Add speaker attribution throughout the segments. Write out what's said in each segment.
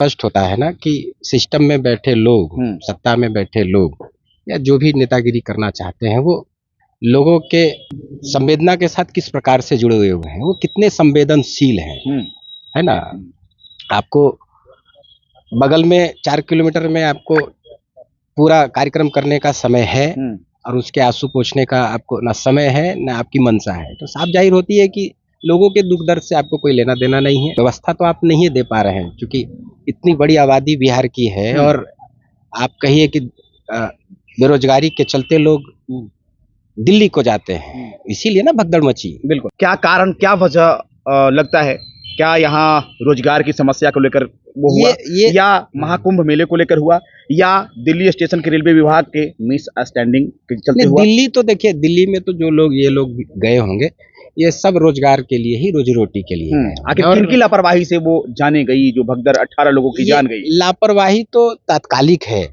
Speaker 1: स्पष्ट होता है ना कि सिस्टम में बैठे लोग, सत्ता में बैठे लोग या जो भी नेतागिरी करना चाहते हैं वो लोगों के संवेदना के साथ किस प्रकार से जुड़े हुए हैं, वो कितने संवेदनशील हैं, है ना। आपको बगल में 4 किलोमीटर में आपको पूरा कार्यक्रम करने का समय है और उसके आंसू पोंछने का आपको ना समय है ना आपकी मंशा है, तो साफ जाहिर होती है कि लोगों के दुख दर्द से आपको कोई लेना देना नहीं है। व्यवस्था तो आप नहीं दे पा रहे हैं क्योंकि इतनी बड़ी आबादी बिहार की है और आप कहिए कि बेरोजगारी के चलते लोग दिल्ली को जाते हैं, इसीलिए ना भगदड़ मची।
Speaker 2: बिल्कुल। क्या कारण, क्या वजह लगता है? क्या यहाँ रोजगार की समस्या को लेकर वो हुआ या महाकुंभ मेले को लेकर हुआ या दिल्ली स्टेशन के रेलवे विभाग के मिस स्टैंडिंग के चलते हुआ?
Speaker 1: दिल्ली तो देखिए, दिल्ली में तो जो लोग ये लोग गए होंगे ये सब रोजगार के लिए ही, रोजी रोटी के लिए।
Speaker 2: आखिर किनकी लापरवाही से वो जाने गई जो भगदड़ 18 लोगों की जान गई?
Speaker 1: लापरवाही तो तात्कालिक है,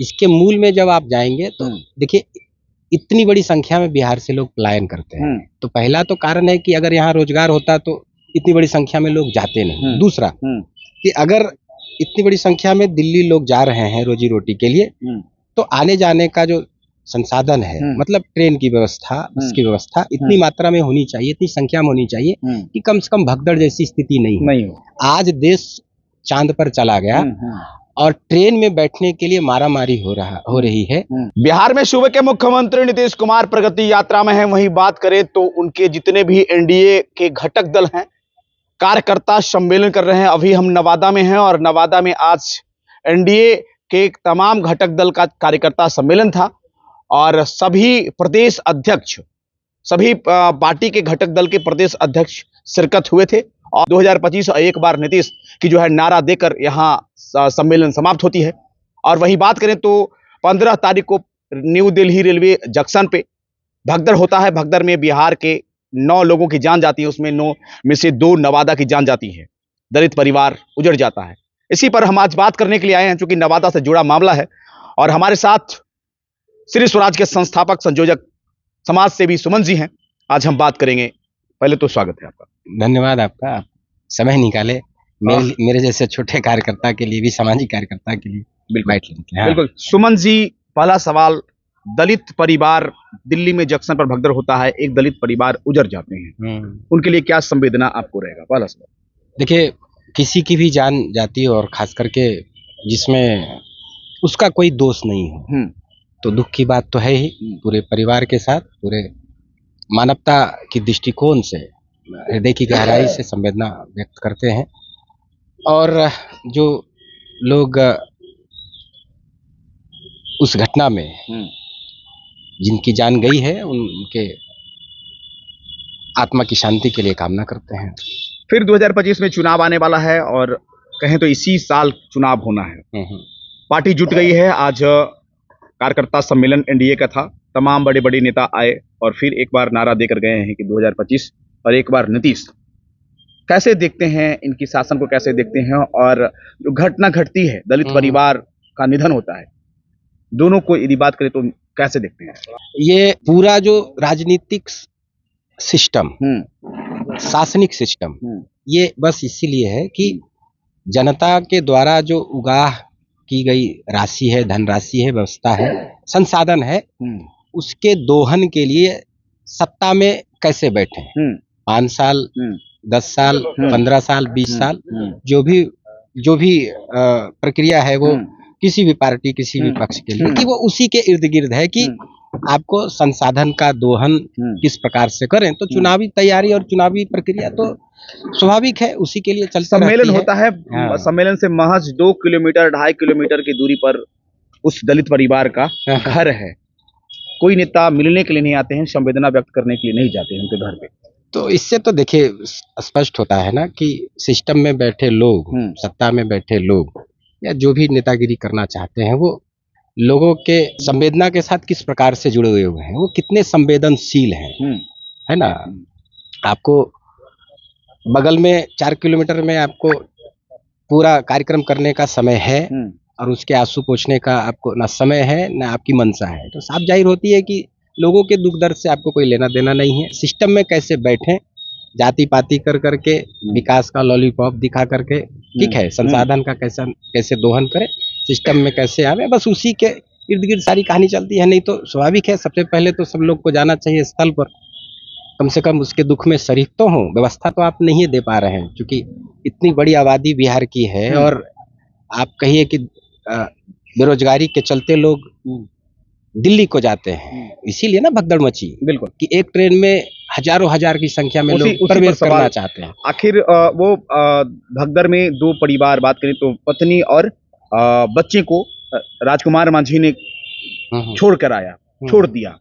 Speaker 1: इसके मूल में जब आप जाएंगे तो देखिए इतनी बड़ी संख्या में बिहार से लोग पलायन करते हैं, तो पहला तो कारण है कि अगर यहाँ रोजगार होता तो इतनी बड़ी संख्या में लोग जाते नहीं। दूसरा कि अगर इतनी बड़ी संख्या में दिल्ली लोग जा रहे हैं रोजी रोटी के लिए, तो आने जाने का जो संसाधन है, मतलब ट्रेन की व्यवस्था, बस की व्यवस्था इतनी मात्रा में होनी चाहिए, इतनी संख्या में होनी चाहिए कि कम से कम भगदड़ जैसी स्थिति नहीं हो। आज देश चांद पर चला गया और ट्रेन में बैठने के लिए मारामारी हो रही है।
Speaker 2: बिहार में सूबे के मुख्यमंत्री नीतीश कुमार प्रगति यात्रा में हैं। वहीं बात करें तो उनके जितने भी एनडीए के घटक दल हैं, कार्यकर्ता सम्मेलन कर रहे हैं। अभी हम नवादा में हैं और नवादा में आज एनडीए के तमाम घटक दल का कार्यकर्ता सम्मेलन था और सभी प्रदेश अध्यक्ष, सभी पार्टी के घटक दल के प्रदेश अध्यक्ष शिरकत हुए थे और 2025 एक बार नीतीश की जो है नारा देकर यहाँ सम्मेलन समाप्त होती है। और वही बात करें तो 15 तारीख को न्यू दिल्ली रेलवे जंक्शन पे भगदड़ होता है। भगदड़ में बिहार के 9 लोगों की जान जाती है, उसमें 9 में से 2 नवादा की जान जाती है, दलित परिवार उजड़ जाता है। इसी पर हम आज बात करने के लिए आए हैं, चूंकि नवादा से जुड़ा मामला है और हमारे साथ श्री स्वराज के संस्थापक संयोजक समाज सेवी सुमन जी हैं। आज हम बात करेंगे। पहले तो स्वागत है आपका।
Speaker 1: धन्यवाद आपका, आप समय निकाले मेरे जैसे छोटे कार्यकर्ता के लिए भी, सामाजिक कार्यकर्ता के लिए
Speaker 2: बिल्कुल। सुमन जी, पहला सवाल, दलित परिवार दिल्ली में जंक्शन पर भगदड़ होता है, एक दलित परिवार उजड़ जाते हैं, उनके लिए क्या संवेदना आपको रहेगा? पहला सवाल।
Speaker 1: देखिए, किसी की भी जान जाती है और खास करके जिसमें उसका कोई दोष नहीं हो तो दुख की बात तो है ही। पूरे परिवार के साथ, पूरे मानवता की दृष्टिकोण से हृदय की गहराई से संवेदना व्यक्त करते हैं। और जो लोग उस घटना में जिनकी जान गई है उनके आत्मा की शांति के लिए कामना करते हैं।
Speaker 2: फिर 2025 में चुनाव आने वाला है और कहें तो इसी साल चुनाव होना है। पार्टी जुट गई है। आज कार्यकर्ता सम्मेलन एनडीए का था, तमाम बड़े बड़े नेता आए और फिर एक बार नारा देकर गए हैं कि 2025 और एक बार नीतीश। कैसे देखते हैं इनकी शासन को, कैसे देखते हैं? और जो घटना घटती है, दलित परिवार का निधन होता है, दोनों को यदि बात करें तो कैसे देखते हैं?
Speaker 1: ये पूरा जो राजनीतिक सिस्टम, शासनिक सिस्टम, ये बस इसीलिए है कि जनता के द्वारा जो उगाह की गई राशि है, धनराशि है, व्यवस्था है, संसाधन है, उसके दोहन के लिए सत्ता में कैसे बैठे, 5 साल, 10 साल, 15 साल, 20 साल, जो भी प्रक्रिया है वो किसी भी पार्टी, किसी भी पक्ष के लिए कि वो उसी के इर्द गिर्द है कि आपको संसाधन का दोहन किस प्रकार से करें। तो चुनावी तैयारी और चुनावी प्रक्रिया तो स्वाभाविक है, उसी के लिए चलता
Speaker 2: सम्मेलन होता है। सम्मेलन से महज 2 किलोमीटर 2.5 किलोमीटर की दूरी पर उस दलित परिवार का घर है। कोई नेता मिलने के लिए नहीं आते हैं, संवेदना व्यक्त करने के लिए नहीं जाते हैं उनके घर पे।
Speaker 1: तो इससे तो देखिए स्पष्ट होता है ना कि सिस्टम में बैठे लोग, सत्ता में बैठे लोग या जो भी नेतागिरी करना चाहते हैं वो लोगों के संवेदना के साथ किस प्रकार से जुड़े हुए हैं, वो कितने संवेदनशील हैं, है ना। आपको बगल में 4 किलोमीटर में आपको पूरा कार्यक्रम करने का समय है और उसके आंसू पोंछने का आपको ना समय है ना आपकी मंशा है, तो साफ जाहिर होती है कि लोगों के दुख दर्द से आपको कोई लेना देना नहीं है। सिस्टम में कैसे बैठें जाति पाति कर करके विकास का लॉलीपॉप दिखा करके, ठीक है, संसाधन का कैसा कैसे दोहन करे, सिस्टम में कैसे आवे, बस उसी के इर्द गिर्द सारी कहानी चलती है। नहीं तो स्वाभाविक है, सबसे पहले तो सब लोग को जाना चाहिए स्थल पर, कम से कम उसके दुख में शरीक तो हों। व्यवस्था तो आप नहीं दे पा रहे हैं, क्योंकि इतनी बड़ी आबादी बिहार की है, और आप कहिए कि बेरोजगारी के चलते लोग दिल्ली को जाते हैं, इसीलिए ना भगदड़ मची,
Speaker 2: बिल्कुल,
Speaker 1: कि एक ट्रेन में हजारों हजार की संख्या में लोग प्रवेश करना चाहते हैं।
Speaker 2: आखिर वो भगदड़ में दो परिवार, बात करें तो पत्नी और बच्चे को राजकुमार मांझी ने छोड़ कर आया, छोड़ दिया।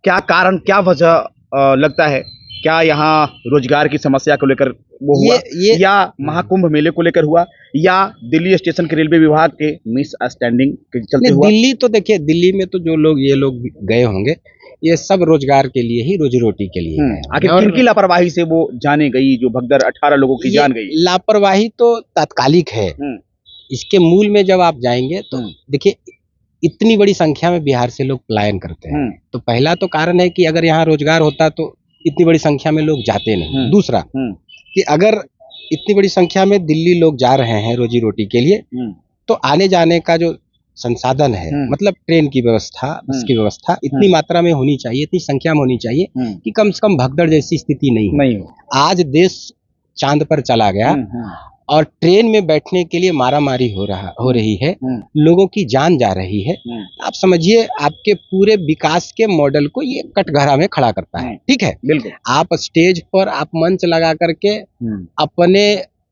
Speaker 2: क्या कारण, क्या वजह लगता है? क्या यहाँ रोजगार की समस्या को लेकर वो हुआ, या महाकुंभ मेले को लेकर हुआ, या दिल्ली स्टेशन के रेलवे विभाग के मिस स्टैंडिंग के चलते हुआ?
Speaker 1: दिल्ली तो देखिए, दिल्ली में तो जो लोग ये लोग गए होंगे, ये सब रोजगार के लिए ही, रोजी रोटी के लिए।
Speaker 2: आखिर किनकी लापरवाही से वो जाने गई, जो भगदड़ 18 लोगों की जान गई?
Speaker 1: लापरवाही तो तात्कालिक है, इसके मूल में जब आप जाएंगे तो देखिए, इतनी बड़ी संख्या में बिहार से लोग पलायन करते हैं, तो पहला तो कारण है कि अगर यहाँ रोजगार होता तो इतनी बड़ी संख्या में लोग जाते नहीं। दूसरा कि अगर इतनी बड़ी संख्या में दिल्ली लोग जा रहे हैं रोजी रोटी के लिए, तो आने जाने का जो संसाधन है, मतलब ट्रेन की व्यवस्था, बस की व्यवस्था इतनी मात्रा में होनी चाहिए, इतनी संख्या में होनी चाहिए कि कम से कम भगदड़ जैसी स्थिति नहीं हो। आज देश चांद पर चला गया और ट्रेन में बैठने के लिए मारामारी हो रही है, लोगों की जान जा रही है। आप समझिए, आपके पूरे विकास के मॉडल को ये कटघरा में खड़ा करता है। ठीक है, बिल्कुल। आप स्टेज पर आप मंच लगा करके अपने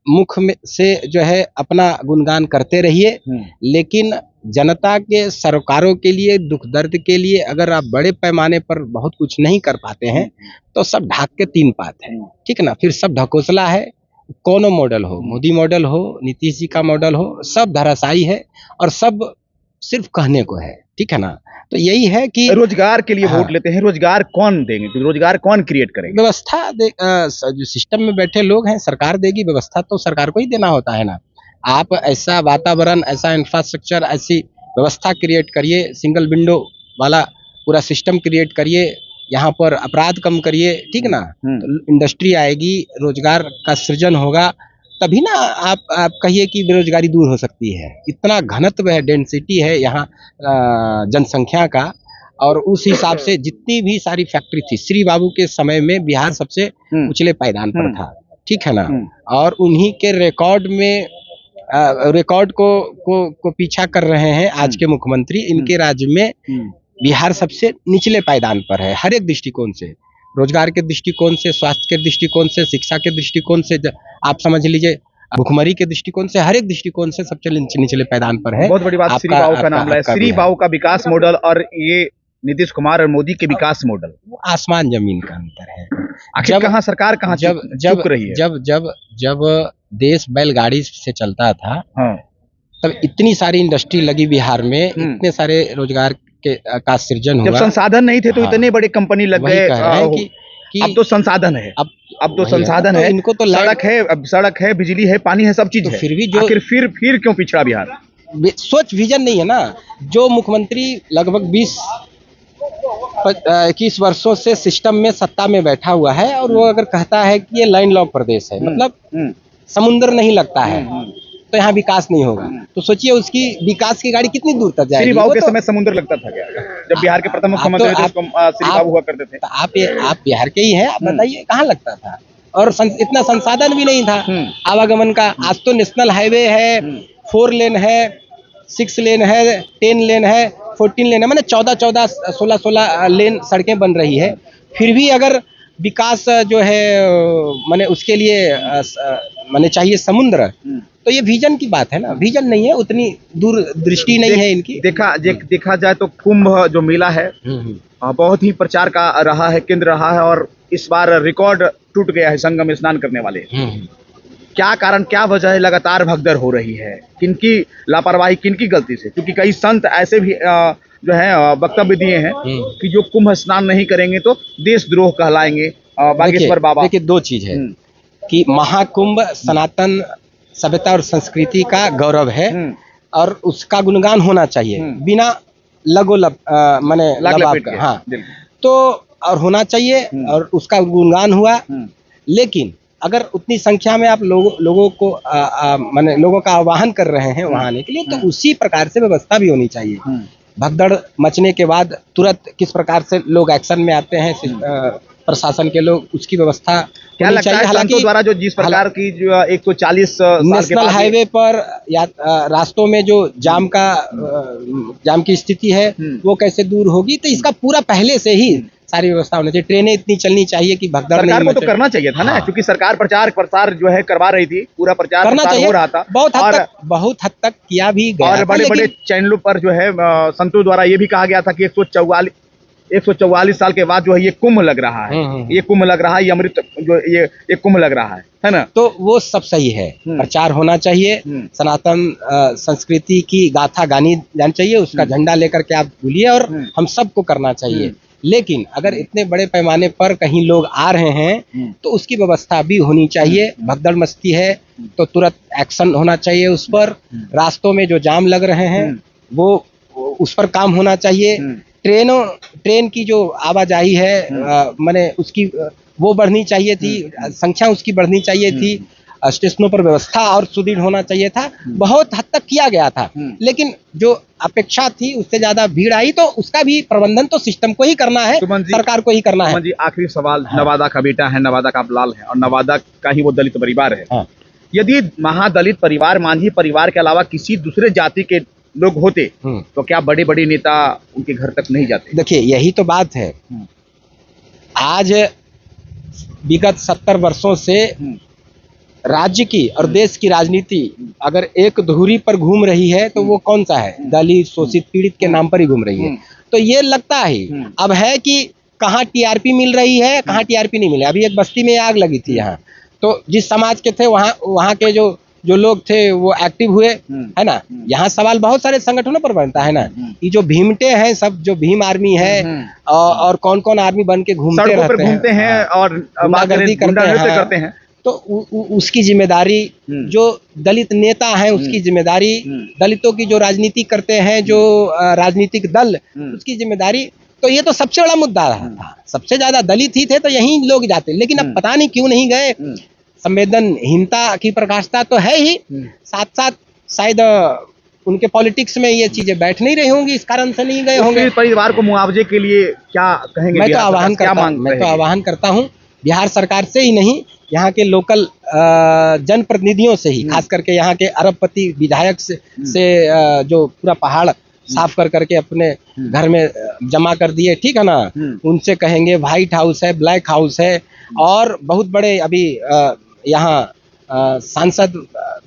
Speaker 1: मुख में से जो है अपना गुणगान करते रहिए, लेकिन जनता के, सरकारों के लिए, दुख दर्द के लिए अगर आप बड़े पैमाने पर बहुत कुछ नहीं कर पाते हैं, तो सब ढाक के तीन पात है, ठीक है ना। फिर सब ढकोसला है, कोनो मॉडल हो, मोदी मॉडल हो, नीतीश जी का मॉडल हो, सब धराशायी है और सब सिर्फ कहने को है, ठीक है ना। तो यही है कि
Speaker 2: रोजगार के लिए वोट लेते हैं, रोजगार कौन देंगे, तो रोजगार कौन क्रिएट करेंगे?
Speaker 1: व्यवस्था जो सिस्टम में बैठे लोग हैं, सरकार देगी। व्यवस्था तो सरकार को ही देना होता है ना। आप ऐसा वातावरण, ऐसा इंफ्रास्ट्रक्चर, ऐसी व्यवस्था क्रिएट करिए, सिंगल विंडो वाला पूरा सिस्टम क्रिएट करिए, यहाँ पर अपराध कम करिए, ठीक ना। तो इंडस्ट्री आएगी, रोजगार का सृजन होगा, तभी ना आप कहिए कि बेरोजगारी दूर हो सकती है। इतना घनत्व है, डेंसिटी है यहाँ जनसंख्या का, और उस हिसाब से जितनी भी सारी फैक्ट्री थी, श्री बाबू के समय में बिहार सबसे उछले पायदान पर था, ठीक है ना। और उन्हीं के रिकॉर्ड में रिकॉर्ड को पीछा कर रहे हैं आज के मुख्यमंत्री। इनके राज्य में बिहार सबसे निचले पायदान पर है, हर एक दृष्टिकोण से, रोजगार के दृष्टिकोण से, स्वास्थ्य के दृष्टिकोण से, शिक्षा के दृष्टिकोण से, आप समझ लीजिए भुखमरी के दृष्टिकोण से, हर एक दृष्टिकोण से सबसे निचले पायदान पर है।
Speaker 2: बहुत बड़ी बात, श्री बाबू का नाम है, श्री बाबू का विकास मॉडल और ये नीतीश कुमार और मोदी के विकास मॉडल,
Speaker 1: आसमान जमीन का अंतर है।
Speaker 2: आखिर कहाँ सरकार कहाँ चुक रही है?
Speaker 1: जब देश बैलगाड़ी से चलता था, तब इतनी सारी इंडस्ट्री लगी बिहार में, इतने सारे रोजगार का सृजन हुआ।
Speaker 2: जब संसाधन नहीं थे तो इतने बड़े कंपनी लग गए कि अब तो संसाधन है, अब तो संसाधन है, इनको तो सड़क है, बिजली है, पानी है, सब चीज है, फिर भी जो फिर क्यों पिछड़ा बिहार?
Speaker 1: सोच विजन नहीं है ना। जो मुख्यमंत्री लगभग 21 वर्षों से सिस्टम में, सत्ता में बैठा हुआ है, और वो अगर कहता है कि ये लैंड लॉक प्रदेश है, मतलब समुद्र नहीं लगता है, तो यहाँ विकास नहीं होगा, तो सोचिए उसकी विकास की गाड़ी कितनी दूर तक जाएगी।
Speaker 2: श्री बाबू के समय समुद्र लगता था क्या, जब बिहार के प्रथम मुख्यमंत्री श्री बाबू हुआ करते थे?
Speaker 1: तो आप बिहार के ही हैं, आप बताइए कहाँ लगता था, और इतना संसाधन भी नहीं था आवागमन का। आज तो नेशनल हाईवे है, 4 लेन है, 6 लेन है, 10 लेन है, 14 लेन है, मैंने 14, 16 लेन सड़कें बन रही है। फिर भी अगर विकास जो है माने उसके लिए माने चाहिए समुद्र, तो ये विजन की बात है ना। विजन नहीं है, उतनी दूर दृष्टि नहीं है इनकी।
Speaker 2: देखा जाए तो कुंभ जो मेला है बहुत ही प्रचार का रहा है, केंद्र रहा है, और इस बार रिकॉर्ड टूट गया है संगम स्नान करने वाले। क्या कारण, क्या वजह है लगातार भगदड़ हो रही है? किनकी लापरवाही, किनकी गलती से? क्योंकि कई संत ऐसे भी जो है वक्तव्य दिए हैं कि जो कुंभ स्नान नहीं करेंगे तो देशद्रोह कहलाएंगे। बागेश्वर बाबा,
Speaker 1: देखिए दो चीज है कि महाकुंभ सनातन सभ्यता और संस्कृति का गौरव है, और उसका गुणगान होना चाहिए बिना माने हाँ, तो और होना चाहिए, और उसका गुणगान हुआ। लेकिन अगर उतनी संख्या में आप लोगों को माने लोगों का आह्वान कर रहे हैं वहां आने के लिए, तो उसी प्रकार से व्यवस्था भी होनी चाहिए। भगदड़ मचने के बाद तुरंत किस प्रकार से लोग एक्शन में आते हैं, प्रशासन के लोग, उसकी व्यवस्था
Speaker 2: क्या लगता है संतों द्वारा जो जिस प्रकार की जो 140 साल के
Speaker 1: नेशनल
Speaker 2: बाद
Speaker 1: हाईवे पर या रास्तों में जो जाम की स्थिति है वो कैसे दूर होगी, तो इसका पूरा पहले से ही सारी व्यवस्था होनी चाहिए। ट्रेनें इतनी चलनी चाहिए कि भगदड़
Speaker 2: सरकार
Speaker 1: नहीं
Speaker 2: को तो करना चाहिए था ना, क्योंकि सरकार प्रचार प्रसार जो है करवा रही थी, पूरा प्रचार
Speaker 1: करना
Speaker 2: प्रसार
Speaker 1: चाहिए,
Speaker 2: हो रहा था,
Speaker 1: बहुत हद तक किया भी गया
Speaker 2: और
Speaker 1: था,
Speaker 2: बड़े बड़े चैनलों पर जो है संतों द्वारा ये भी कहा गया था कि 144 साल के बाद जो है ये कुंभ लग रहा है, ये कुंभ लग रहा है, ये अमृत जो ये कुंभ लग रहा है ना।
Speaker 1: तो वो सब सही है, प्रचार होना चाहिए, सनातन संस्कृति की गाथा गानी जानी चाहिए, उसका झंडा लेकर के आप बोलिए और हम सबको करना चाहिए। लेकिन अगर इतने बड़े पैमाने पर कहीं लोग आ रहे हैं तो उसकी व्यवस्था भी होनी चाहिए। भगदड़ मस्ती है तो तुरंत एक्शन होना चाहिए उस पर। रास्तों में जो जाम लग रहे हैं वो उस पर काम होना चाहिए। ट्रेन की जो आवाजाही है माने उसकी वो बढ़नी चाहिए थी, संख्या उसकी बढ़नी चाहिए थी, स्टेशनों पर व्यवस्था और सुदृढ़ होना चाहिए था। बहुत हद तक किया गया था, लेकिन जो अपेक्षा थी उससे ज्यादा भीड़ आई, तो उसका भी प्रबंधन तो सिस्टम को ही करना है, सरकार को ही करना है।
Speaker 2: जी आखिरी सवाल, नवादा का बेटा है, नवादा का लाल है और नवादा का ही वो दलित परिवार है। यदि महादलित परिवार, मांझी परिवार के अलावा किसी दूसरे जाति के लोग होते तो क्या बड़े बड़े नेता उनके घर तक नहीं जाते?
Speaker 1: देखिए यही तो बात है। आज विगत 70 वर्षों से राज्य की और देश की राजनीति अगर एक धुरी पर घूम रही है तो वो कौन सा है? दलित, शोषित, पीड़ित के नाम पर ही घूम रही है। तो ये लगता है अब है कि कहाँ टीआरपी मिल रही है, कहाँ टीआरपी नहीं मिले। अभी एक बस्ती में आग लगी थी यहाँ, तो जिस समाज के थे वहाँ के जो लोग थे वो एक्टिव हुए, है ना। यहाँ सवाल बहुत सारे संगठनों पर बनता है ना, ये जो भीमटे हैं सब, जो भीम आर्मी है और कौन कौन आर्मी बन के घूमते हैं और गुंडागर्दी करते हैं, तो उसकी जिम्मेदारी जो दलित नेता हैं उसकी जिम्मेदारी, दलितों की जो राजनीति करते हैं जो राजनीतिक दल, उसकी जिम्मेदारी। तो ये तो सबसे बड़ा मुद्दा था, सबसे ज्यादा दलित ही थे तो यही लोग जाते, लेकिन अब पता नहीं क्यों नहीं गए। संवेदनहीनता की प्रकाशता तो है ही, साथ साथ शायद उनके पॉलिटिक्स में ये चीजें बैठ नहीं रही होंगी, इस कारण से नहीं गए होंगे।
Speaker 2: परिवार को मुआवजे के लिए क्या कहेंगे? मैं तो
Speaker 1: आह्वान करता हूँ बिहार सरकार से ही नहीं, यहाँ के लोकल जनप्रतिनिधियों से ही, खास करके यहाँ के अरबपति विधायक से जो पूरा पहाड़ साफ कर करके अपने घर में जमा कर दिए, ठीक है ना, उनसे कहेंगे। व्हाइट हाउस है, ब्लैक हाउस है और बहुत बड़े अभी यहाँ सांसद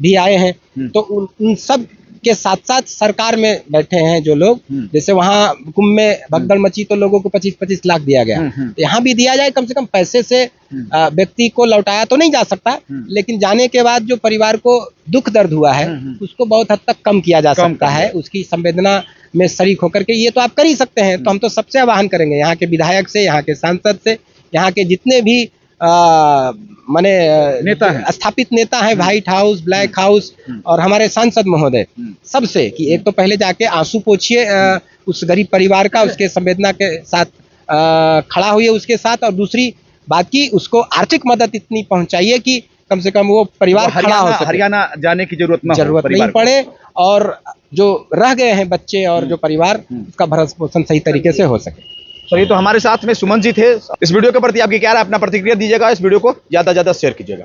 Speaker 1: भी आए हैं, तो उन सब के साथ साथ सरकार में बैठे हैं जो लोग, जैसे वहाँ कुंभ में भगदड़ मची तो लोगों को 25-25 लाख दिया गया, तो यहाँ भी दिया जाए। कम से कम पैसे से व्यक्ति को लौटाया तो नहीं जा सकता, लेकिन जाने के बाद जो परिवार को दुख दर्द हुआ है उसको बहुत हद तक कम किया जा सकता है, उसकी संवेदना में शरीक होकर के। ये तो आप कर ही सकते हैं। तो हम तो सबसे आह्वान करेंगे, यहाँ के विधायक से, यहाँ के सांसद से, यहाँ के जितने भी माने नेता हैं, स्थापित नेता हैं, व्हाइट हाउस, ब्लैक हाउस और हमारे सांसद महोदय, सबसे कि एक तो पहले जाके आंसू पोंछिए उस गरीब परिवार का, उसके संवेदना के साथ खड़ा हुई है उसके साथ, और दूसरी बात की उसको आर्थिक मदद इतनी पहुंचाइए कि कम से कम वो परिवार खड़ा हो सके,
Speaker 2: हरियाणा जाने की जरूरत
Speaker 1: नहीं पड़े, और जो रह गए हैं बच्चे और जो परिवार, उसका भरण पोषण सही तरीके से हो सके।
Speaker 2: चलिए, तो हमारे साथ में सुमन जी थे। इस वीडियो के प्रति आपकी क्या राय, अपना प्रतिक्रिया दीजिएगा, इस वीडियो को ज्यादा से ज्यादा शेयर कीजिएगा।